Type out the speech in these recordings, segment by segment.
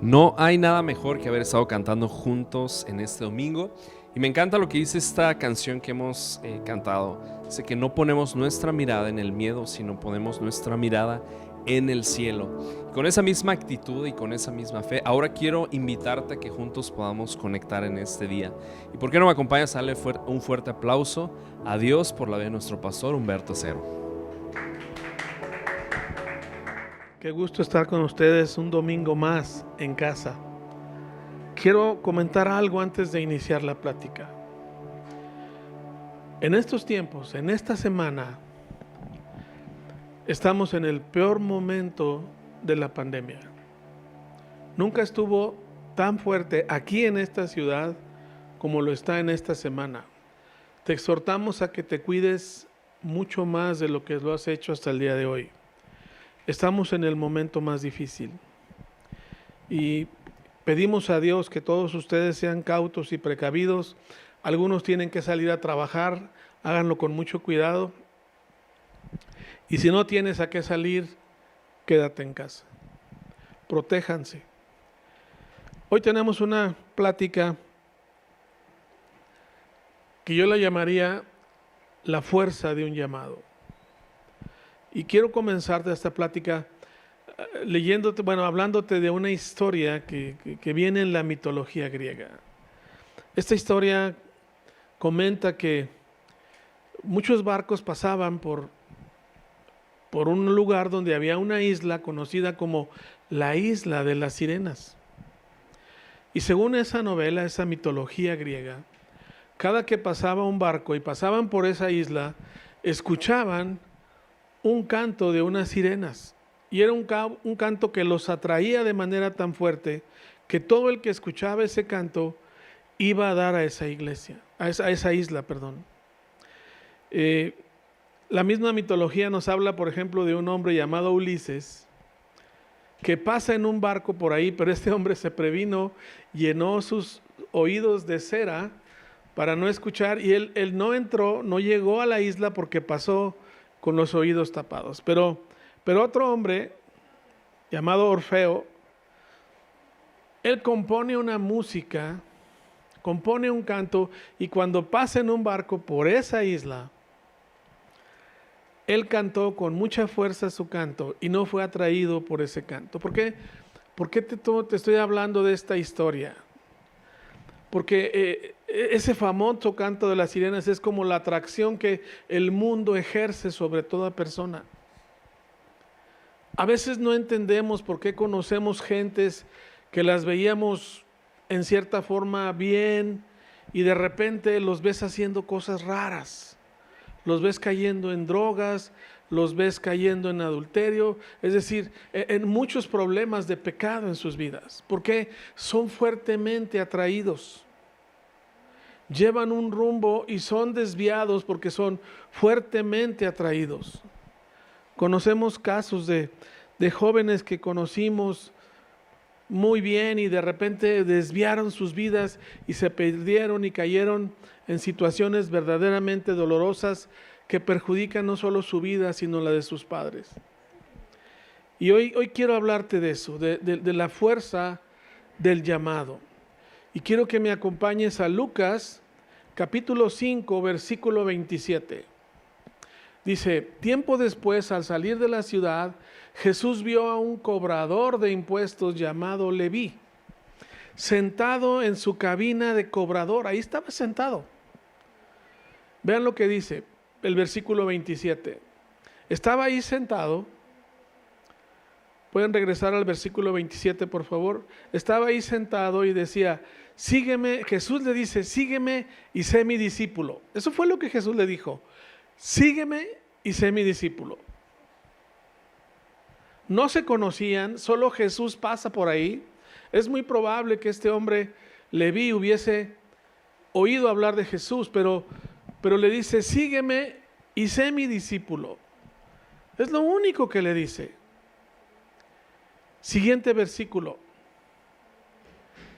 No hay nada mejor que haber estado cantando juntos en este domingo. Y me encanta lo que dice esta canción que hemos cantado. Dice que no ponemos nuestra mirada en el miedo, sino ponemos nuestra mirada en el cielo. Con esa misma actitud y con esa misma fe, ahora quiero invitarte a que juntos podamos conectar en este día. ¿Y por qué no me acompañas a darle un fuerte aplauso a Dios por la vida de nuestro pastor Humberto Cero? Qué gusto estar con ustedes un domingo más en casa. Quiero comentar algo antes de iniciar la plática. En estos tiempos, en esta semana, estamos en el peor momento de la pandemia. Nunca estuvo tan fuerte aquí en esta ciudad como lo está en esta semana. Te exhortamos a que te cuides mucho más de lo que lo has hecho hasta el día de hoy. Estamos en el momento más difícil y pedimos a Dios que todos ustedes sean cautos y precavidos. Algunos tienen que salir a trabajar, háganlo con mucho cuidado. Y si no tienes a qué salir, quédate en casa. Protéjanse. Hoy tenemos una plática que yo la llamaría la fuerza de un llamado. Y quiero comenzar esta plática hablándote de una historia que viene en la mitología griega. Esta historia comenta que muchos barcos pasaban por un lugar donde había una isla conocida como la isla de las sirenas. Y según esa novela, esa mitología griega, cada que pasaba un barco y pasaban por esa isla, escuchaban un canto de unas sirenas. Y era un canto que los atraía de manera tan fuerte que todo el que escuchaba ese canto iba a dar a esa iglesia, a esa isla, perdón. La misma mitología nos habla, por ejemplo, de un hombre llamado Ulises, que pasa en un barco por ahí, pero este hombre se previno, llenó sus oídos de cera para no escuchar, y él no entró, no llegó a la isla porque pasó con los oídos tapados. Pero otro hombre llamado Orfeo, él compone una música, compone un canto, y cuando pasa en un barco por esa isla, él cantó con mucha fuerza su canto y no fue atraído por ese canto. ¿Por qué te estoy hablando de esta historia? Porque ese famoso canto de las sirenas es como la atracción que el mundo ejerce sobre toda persona. A veces no entendemos por qué conocemos gentes que las veíamos en cierta forma bien y de repente los ves haciendo cosas raras. Los ves cayendo en drogas, los ves cayendo en adulterio, es decir, en muchos problemas de pecado en sus vidas, porque son fuertemente atraídos. Llevan un rumbo y son desviados porque son fuertemente atraídos. Conocemos casos de jóvenes que conocimos muy bien y de repente desviaron sus vidas y se perdieron y cayeron en situaciones verdaderamente dolorosas que perjudican no solo su vida, sino la de sus padres. Y hoy quiero hablarte de eso, de la fuerza del llamado. Y quiero que me acompañes a Lucas, capítulo 5, versículo 27. Dice: tiempo después, al salir de la ciudad, Jesús vio a un cobrador de impuestos llamado Leví, sentado en su cabina de cobrador. Ahí estaba sentado. Vean lo que dice el versículo 27. Estaba ahí sentado. Pueden regresar al versículo 27, por favor. Estaba ahí sentado y decía: sígueme. Jesús le dice: sígueme y sé mi discípulo. Eso fue lo que Jesús le dijo: sígueme y sé mi discípulo. No se conocían, solo Jesús pasa por ahí. Es muy probable que este hombre Leví hubiese oído hablar de Jesús, pero le dice: sígueme y sé mi discípulo. Es lo único que le dice. Siguiente versículo.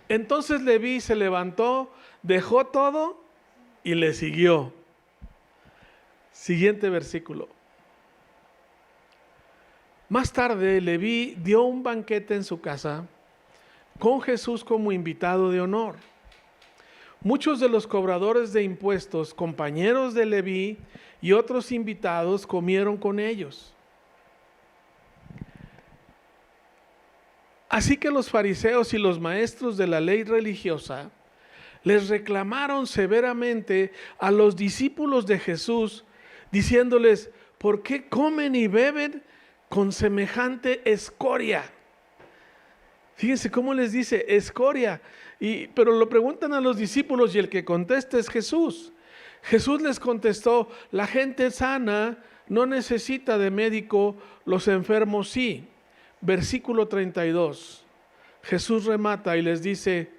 Entonces Leví se levantó, dejó todo y le siguió. Siguiente versículo. Más tarde Leví dio un banquete en su casa con Jesús como invitado de honor. Muchos de los cobradores de impuestos, compañeros de Leví y otros invitados comieron con ellos. Así que los fariseos y los maestros de la ley religiosa les reclamaron severamente a los discípulos de Jesús, diciéndoles: ¿por qué comen y beben con semejante escoria? Fíjense cómo les dice escoria. Pero lo preguntan a los discípulos y el que contesta es Jesús. Jesús les contestó: la gente sana no necesita de médico, los enfermos sí. Versículo 32. Jesús remata y les dice: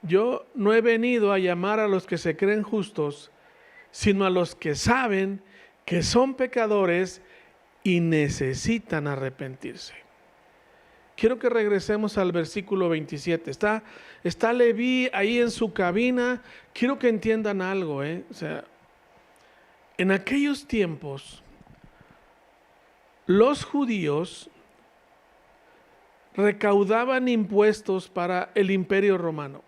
yo no he venido a llamar a los que se creen justos, sino a los que saben que son pecadores y necesitan arrepentirse. Quiero que regresemos al versículo 27. Está Leví ahí en su cabina. Quiero que entiendan algo, O sea, en aquellos tiempos, los judíos recaudaban impuestos para el Imperio Romano.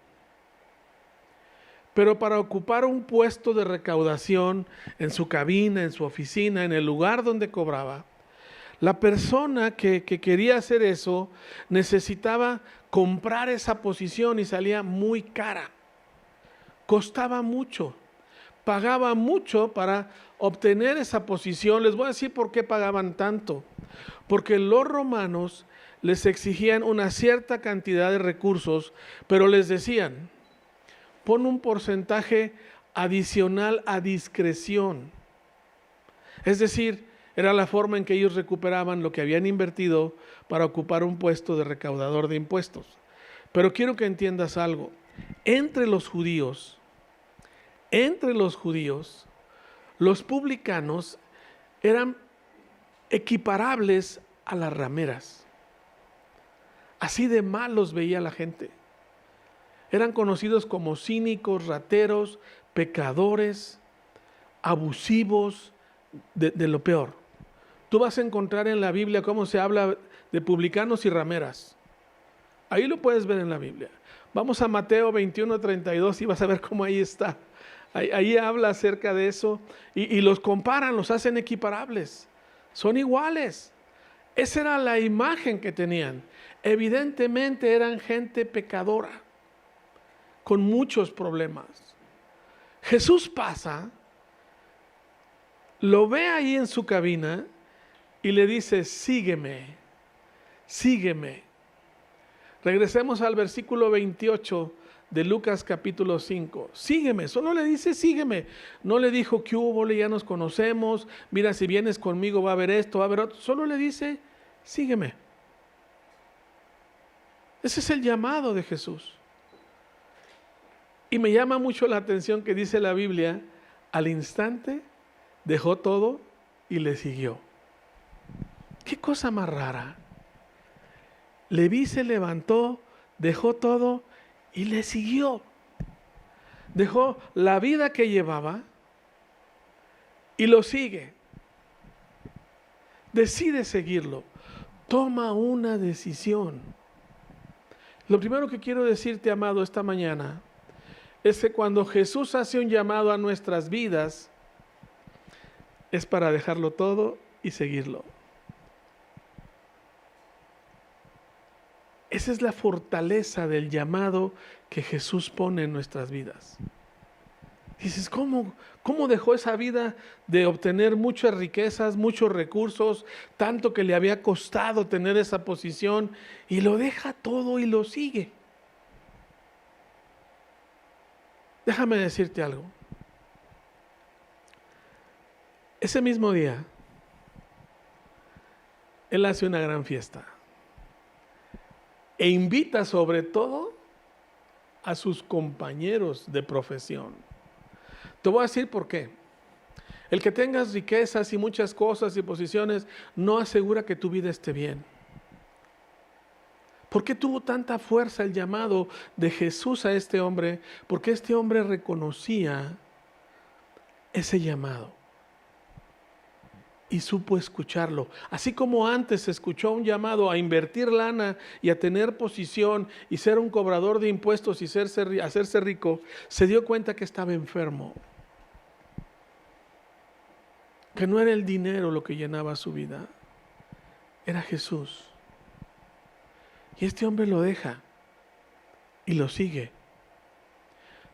Pero para ocupar un puesto de recaudación en su cabina, en su oficina, en el lugar donde cobraba, la persona que quería hacer eso necesitaba comprar esa posición y salía muy cara. Costaba mucho, pagaba mucho para obtener esa posición. Les voy a decir por qué pagaban tanto. Porque los romanos les exigían una cierta cantidad de recursos, pero les decían: pon un porcentaje adicional a discreción. Es decir, era la forma en que ellos recuperaban lo que habían invertido para ocupar un puesto de recaudador de impuestos. Pero quiero que entiendas algo. Entre los judíos, los publicanos eran equiparables a las rameras. Así de mal los veía la gente. Eran conocidos como cínicos, rateros, pecadores, abusivos, de lo peor. Tú vas a encontrar en la Biblia cómo se habla de publicanos y rameras. Ahí lo puedes ver en la Biblia. Vamos a Mateo 21:32 y vas a ver cómo ahí está. Ahí habla acerca de eso y los comparan, los hacen equiparables. Son iguales. Esa era la imagen que tenían. Evidentemente eran gente pecadora, con muchos problemas. Jesús pasa, lo ve ahí en su cabina y le dice: sígueme, sígueme. Regresemos al versículo 28 de Lucas capítulo 5. Sígueme, solo le dice sígueme. No le dijo qué hubo, ya nos conocemos, mira, si vienes conmigo va a haber esto, va a haber otro. Solo le dice sígueme. Ese es el llamado de Jesús. Y me llama mucho la atención que dice la Biblia: al instante dejó todo y le siguió. Qué cosa más rara. Leví se levantó, dejó todo y le siguió. Dejó la vida que llevaba y lo sigue. Decide seguirlo. Toma una decisión. Lo primero que quiero decirte, amado, esta mañana es que cuando Jesús hace un llamado a nuestras vidas, es para dejarlo todo y seguirlo. Esa es la fortaleza del llamado que Jesús pone en nuestras vidas. Dices, ¿cómo dejó esa vida de obtener muchas riquezas, muchos recursos, tanto que le había costado tener esa posición, y lo deja todo y lo sigue? Déjame decirte algo. Ese mismo día, él hace una gran fiesta e invita sobre todo a sus compañeros de profesión. Te voy a decir por qué. El que tengas riquezas y muchas cosas y posiciones no asegura que tu vida esté bien. ¿Por qué tuvo tanta fuerza el llamado de Jesús a este hombre? Porque este hombre reconocía ese llamado. y supo escucharlo. Así como antes escuchó un llamado a invertir lana y a tener posición y ser un cobrador de impuestos y hacerse rico, se dio cuenta que estaba enfermo, que no era el dinero lo que llenaba su vida, era Jesús. Y este hombre lo deja y lo sigue.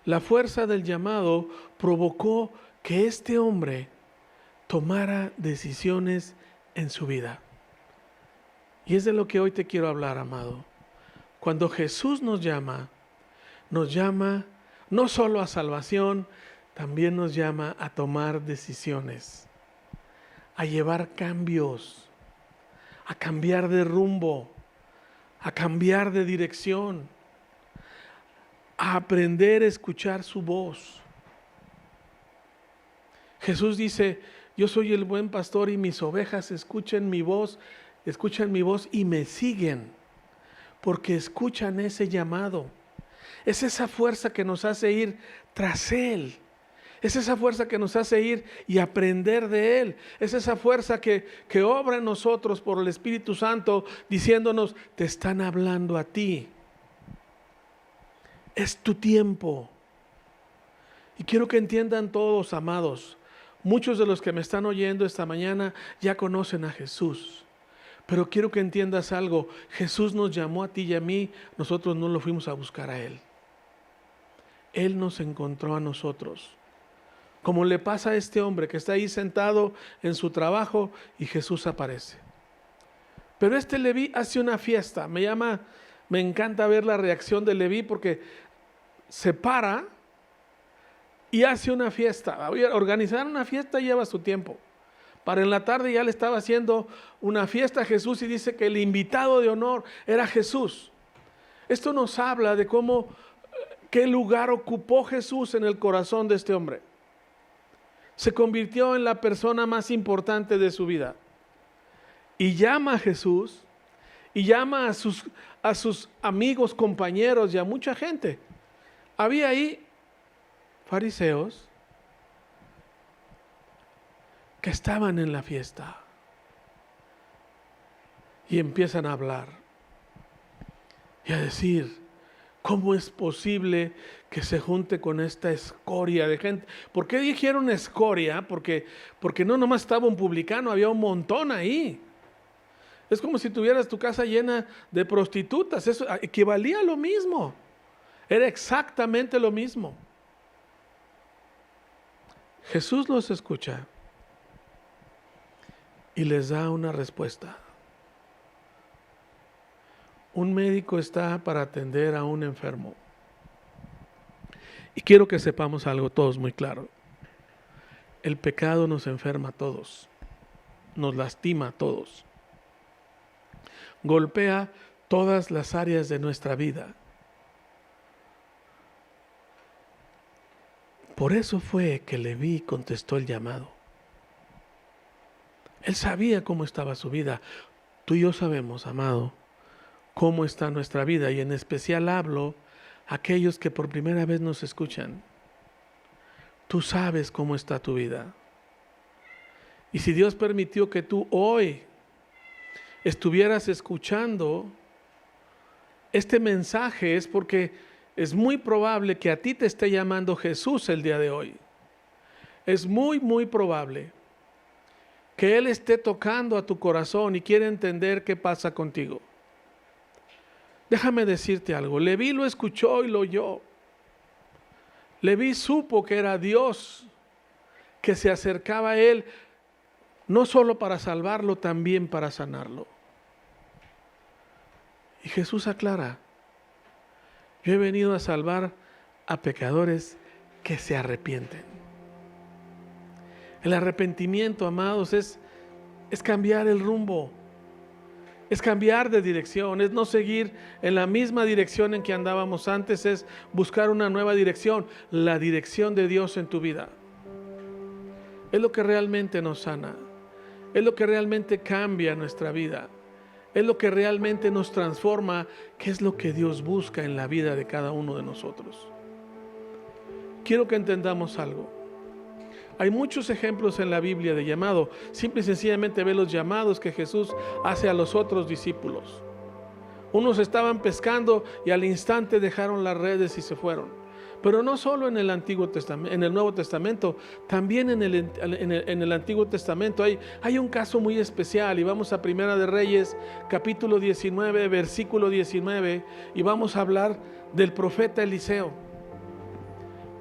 La fuerza del llamado provocó que este hombre tomara decisiones en su vida. Y es de lo que hoy te quiero hablar, amado. Cuando Jesús nos llama no solo a salvación, también nos llama a tomar decisiones, a llevar cambios, a cambiar de rumbo, a cambiar de dirección, a aprender a escuchar su voz. Jesús dice: yo soy el buen pastor y mis ovejas escuchan mi voz y me siguen, porque escuchan ese llamado. Es esa fuerza que nos hace ir tras Él. Es esa fuerza que nos hace ir y aprender de Él. Es esa fuerza que obra en nosotros por el Espíritu Santo, diciéndonos: te están hablando a ti. Es tu tiempo. Y quiero que entiendan todos, amados, muchos de los que me están oyendo esta mañana ya conocen a Jesús. Pero quiero que entiendas algo: Jesús nos llamó a ti y a mí, nosotros no lo fuimos a buscar a Él. Él nos encontró a nosotros. Como le pasa a este hombre que está ahí sentado en su trabajo y Jesús aparece. Pero este Leví hace una fiesta. Me encanta ver la reacción de Leví, porque se para y hace una fiesta. Organizar una fiesta lleva su tiempo. Para en la tarde ya le estaba haciendo una fiesta a Jesús y dice que el invitado de honor era Jesús. Esto nos habla de qué lugar ocupó Jesús en el corazón de este hombre. Se convirtió en la persona más importante de su vida. Y llama a Jesús, y llama a sus amigos, compañeros y a mucha gente. Había ahí fariseos que estaban en la fiesta y empiezan a hablar y a decir: ¿cómo es posible que se junte con esta escoria de gente? ¿Por qué dijeron escoria? Porque no nomás estaba un publicano, había un montón ahí. Es como si tuvieras tu casa llena de prostitutas. Eso equivalía a lo mismo. Era exactamente lo mismo. Jesús los escucha y les da una respuesta. Un médico está para atender a un enfermo. Y quiero que sepamos algo todos muy claro. El pecado nos enferma a todos. Nos lastima a todos. Golpea todas las áreas de nuestra vida. Por eso fue que Leví contestó el llamado. Él sabía cómo estaba su vida. Tú y yo sabemos, amado, cómo está nuestra vida, y en especial hablo a aquellos que por primera vez nos escuchan. Tú sabes cómo está tu vida. Y si Dios permitió que tú hoy estuvieras escuchando este mensaje, es porque es muy probable que a ti te esté llamando Jesús el día de hoy. Es muy, muy probable que Él esté tocando a tu corazón y quiere entender qué pasa contigo. Déjame decirte algo. Leví lo escuchó y lo oyó. Leví supo que era Dios que se acercaba a él, no solo para salvarlo, también para sanarlo. Y Jesús aclara: yo he venido a salvar a pecadores que se arrepienten. El arrepentimiento, amados, es cambiar el rumbo. Es cambiar de dirección, es no seguir en la misma dirección en que andábamos antes, es buscar una nueva dirección, la dirección de Dios en tu vida. Es lo que realmente nos sana, es lo que realmente cambia nuestra vida, es lo que realmente nos transforma, que es lo que Dios busca en la vida de cada uno de nosotros. Quiero que entendamos algo. Hay muchos ejemplos en la Biblia de llamado. Simple y sencillamente ve los llamados que Jesús hace a los otros discípulos. Unos estaban pescando y al instante dejaron las redes y se fueron. Pero no solo en el Antiguo Testamento, en el Nuevo Testamento, también en el Antiguo Testamento hay un caso muy especial. Y vamos a Primera de Reyes, capítulo 19, versículo 19, y vamos a hablar del profeta Eliseo.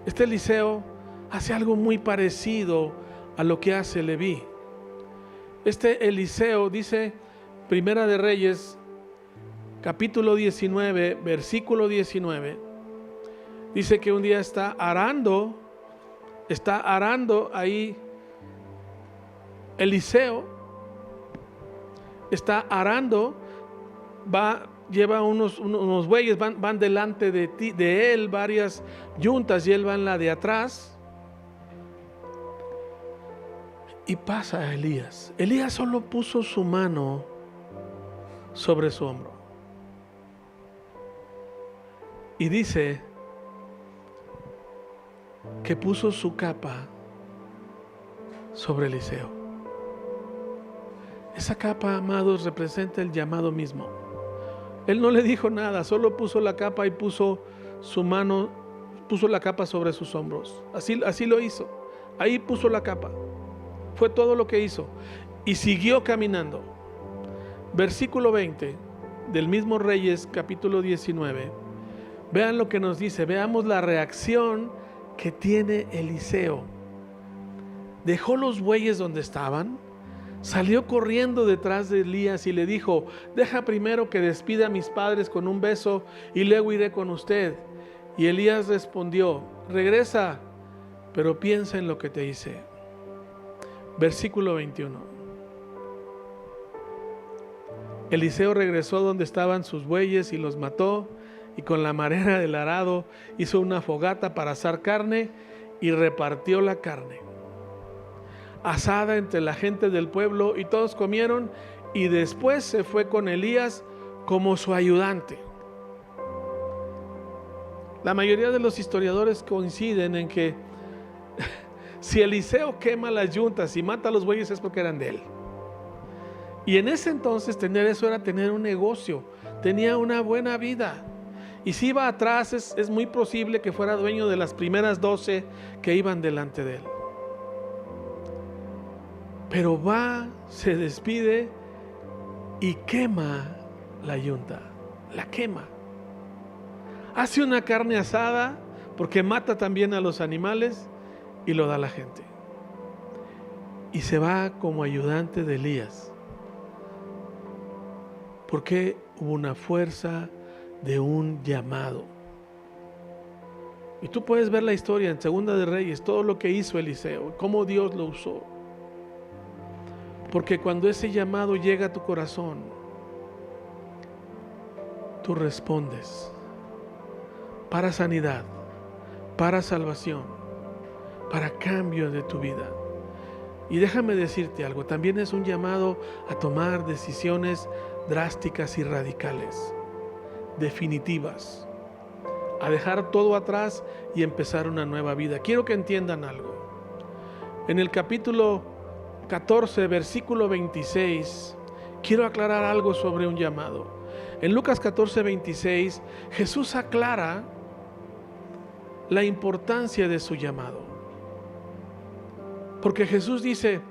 Este Eliseo hace algo muy parecido a lo que hace Leví. Este Eliseo dice, Primera de Reyes, capítulo 19, versículo 19, dice que un día está arando ahí Eliseo, está arando, lleva unos bueyes, van delante de él varias yuntas y él va en la de atrás. Y pasa a Elías. Elías solo puso su mano sobre su hombro. Y dice que puso su capa sobre Eliseo. Esa capa, amados, representa el llamado mismo. Él no le dijo nada, solo puso la capa y puso su mano, puso la capa sobre sus hombros. Así lo hizo. Ahí puso la capa. Fue todo lo que hizo. Y siguió caminando. Versículo 20 del mismo Reyes, capítulo 19. Vean lo que nos dice. Veamos la reacción que tiene Eliseo. Dejó los bueyes donde estaban, salió corriendo detrás de Elías y le dijo: deja primero que despida a mis padres con un beso y luego iré con usted. Y Elías respondió: regresa, pero piensa en lo que te hice. Versículo 21. Eliseo regresó donde estaban sus bueyes y los mató, y con la madera del arado hizo una fogata para asar carne y repartió la carne asada entre la gente del pueblo, y todos comieron, y después se fue con Elías como su ayudante. La mayoría de los historiadores coinciden en que si Eliseo quema las yuntas y mata a los bueyes es porque eran de él. Y en ese entonces tener eso era tener un negocio, tenía una buena vida. Y si iba atrás es muy posible que fuera dueño de las primeras 12 que iban delante de él. Pero va, se despide y quema la yunta, la quema. Hace una carne asada porque mata también a los animales y lo da a la gente. Y se va como ayudante de Elías. Porque hubo una fuerza de un llamado. Y tú puedes ver la historia en Segunda de Reyes, todo lo que hizo Eliseo, cómo Dios lo usó. Porque cuando ese llamado llega a tu corazón, tú respondes para sanidad, para salvación, para cambio de tu vida. Y déjame decirte algo, también es un llamado a tomar decisiones drásticas y radicales, definitivas, a dejar todo atrás y empezar una nueva vida. Quiero que entiendan algo. En el capítulo 14, versículo 26, quiero aclarar algo sobre un llamado. En Lucas 14, 26, Jesús aclara la importancia de su llamado. Porque Jesús dice: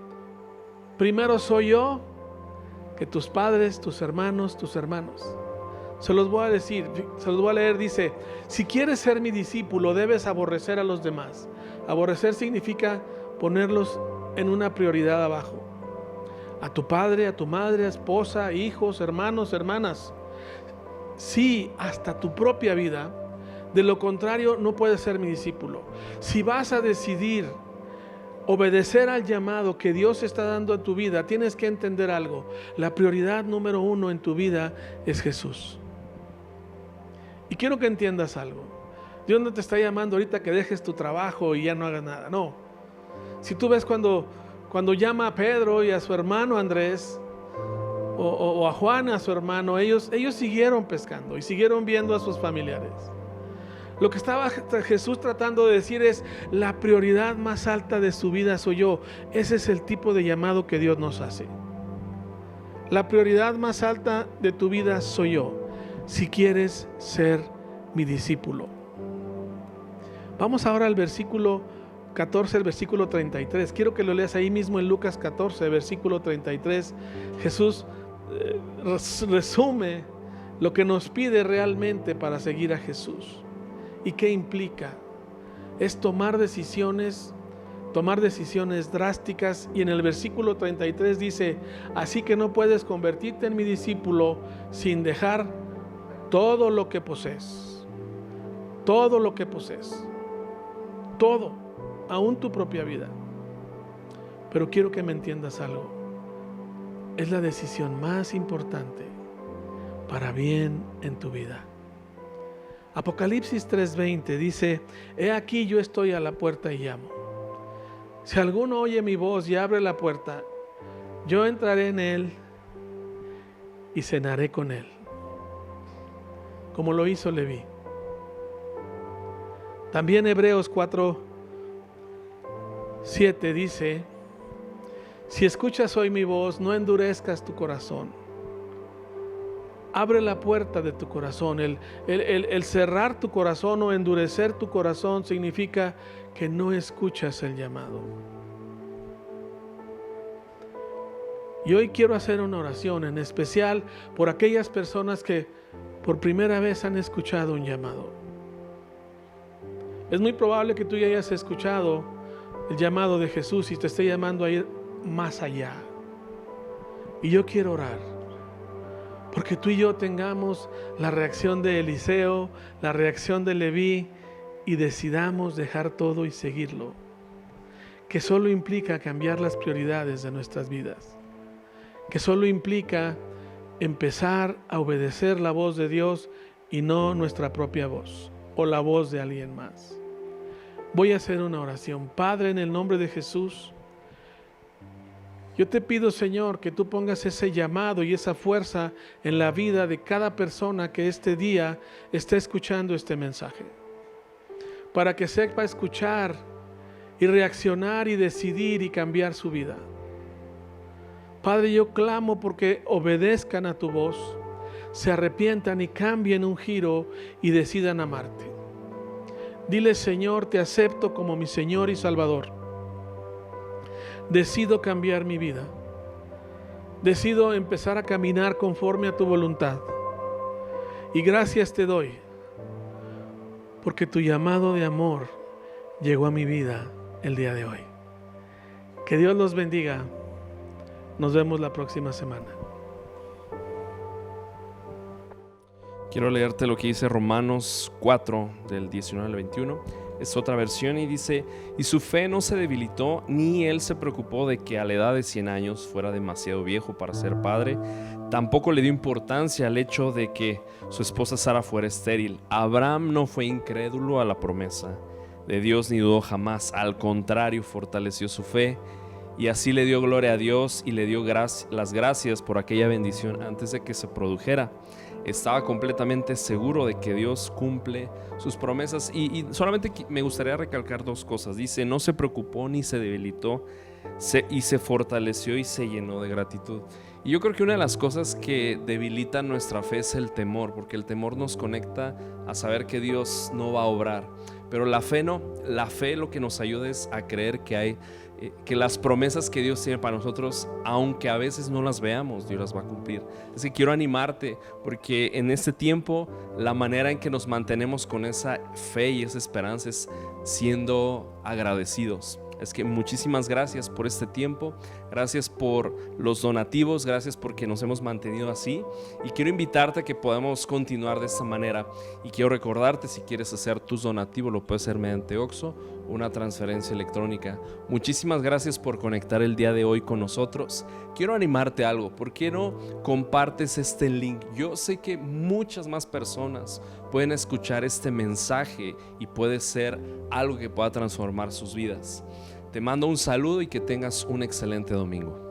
primero soy yo que tus padres, tus hermanos, tus hermanos. Se los voy a decir, se los voy a leer. Dice: si quieres ser mi discípulo, debes aborrecer a los demás. Aborrecer significa ponerlos en una prioridad abajo. A tu padre, a tu madre, esposa, hijos, hermanos, hermanas. Sí, hasta tu propia vida. De lo contrario, no puedes ser mi discípulo. Si vas a decidir obedecer al llamado que Dios está dando a tu vida, tienes que entender algo. La prioridad número 1 en tu vida es Jesús. Y quiero que entiendas algo. Dios no te está llamando ahorita que dejes tu trabajo y ya no hagas nada. No. Si tú ves cuando llama a Pedro y a su hermano Andrés, o a Juan, a su hermano, ellos siguieron pescando y siguieron viendo a sus familiares. Lo que estaba Jesús tratando de decir es: la prioridad más alta de su vida soy yo. Ese es el tipo de llamado que Dios nos hace. La prioridad más alta de tu vida soy yo, si quieres ser mi discípulo. Vamos ahora al versículo 14, el versículo 33. Quiero que lo leas ahí mismo en Lucas 14, versículo 33. Jesús resume lo que nos pide realmente para seguir a Jesús. ¿Y qué implica? Es tomar decisiones drásticas. Y en el versículo 33 dice: así que no puedes convertirte en mi discípulo sin dejar todo lo que posees. Todo lo que posees. Todo, aún tu propia vida. Pero quiero que me entiendas algo. Es la decisión más importante para bien en tu vida. Apocalipsis 3:20 dice: he aquí yo estoy a la puerta y llamo. Si alguno oye mi voz y abre la puerta, yo entraré en él y cenaré con él, como lo hizo Leví. También Hebreos 4:7 dice: si escuchas hoy mi voz, no endurezcas tu corazón. Abre la puerta de tu corazón. El cerrar tu corazón o endurecer tu corazón significa que no escuchas el llamado. Y hoy quiero hacer una oración en especial por aquellas personas que por primera vez han escuchado un llamado. Es muy probable que tú ya hayas escuchado el llamado de Jesús y te esté llamando a ir más allá. Y yo quiero orar porque tú y yo tengamos la reacción de Eliseo, la reacción de Leví, y decidamos dejar todo y seguirlo, que solo implica cambiar las prioridades de nuestras vidas, que solo implica empezar a obedecer la voz de Dios y no nuestra propia voz o la voz de alguien más. Voy a hacer una oración. Padre, en el nombre de Jesús, yo te pido, Señor, que tú pongas ese llamado y esa fuerza en la vida de cada persona que este día esté escuchando este mensaje, para que sepa escuchar y reaccionar y decidir y cambiar su vida. Padre, yo clamo porque obedezcan a tu voz, se arrepientan y cambien un giro y decidan amarte. Dile: Señor, te acepto como mi Señor y Salvador. Decido cambiar mi vida. Decido empezar a caminar conforme a tu voluntad. Y gracias te doy, porque tu llamado de amor llegó a mi vida el día de hoy. Que Dios los bendiga. Nos vemos la próxima semana. Quiero leerte lo que dice Romanos 4, del 19 al 21. Es otra versión y dice: y su fe no se debilitó, ni él se preocupó de que a la edad de 100 años fuera demasiado viejo para ser padre. Tampoco le dio importancia al hecho de que su esposa Sara fuera estéril. Abraham no fue incrédulo a la promesa de Dios ni dudó jamás. Al contrario, fortaleció su fe y así le dio gloria a Dios y le dio las gracias por aquella bendición antes de que se produjera. Estaba completamente seguro de que Dios cumple sus promesas. Y solamente me gustaría recalcar dos cosas. Dice: no se preocupó ni se debilitó, y se fortaleció y se llenó de gratitud. Y yo creo que una de las cosas que debilitan nuestra fe es el temor, porque el temor nos conecta a saber que Dios no va a obrar. Pero la fe no. La fe lo que nos ayuda es a creer que las promesas que Dios tiene para nosotros, aunque a veces no las veamos, Dios las va a cumplir. Así que quiero animarte, porque en este tiempo la manera en que nos mantenemos con esa fe y esa esperanza es siendo agradecidos. Es que muchísimas gracias por este tiempo, gracias por los donativos, gracias porque nos hemos mantenido así, y quiero invitarte a que podamos continuar de esta manera. Y quiero recordarte, si quieres hacer tus donativos, lo puedes hacer mediante OXXO, una transferencia electrónica. Muchísimas gracias por conectar el día de hoy con nosotros. Quiero animarte a algo. ¿Por qué no compartes este link? Yo sé que muchas más personas pueden escuchar este mensaje y puede ser algo que pueda transformar sus vidas. Te mando un saludo y que tengas un excelente domingo.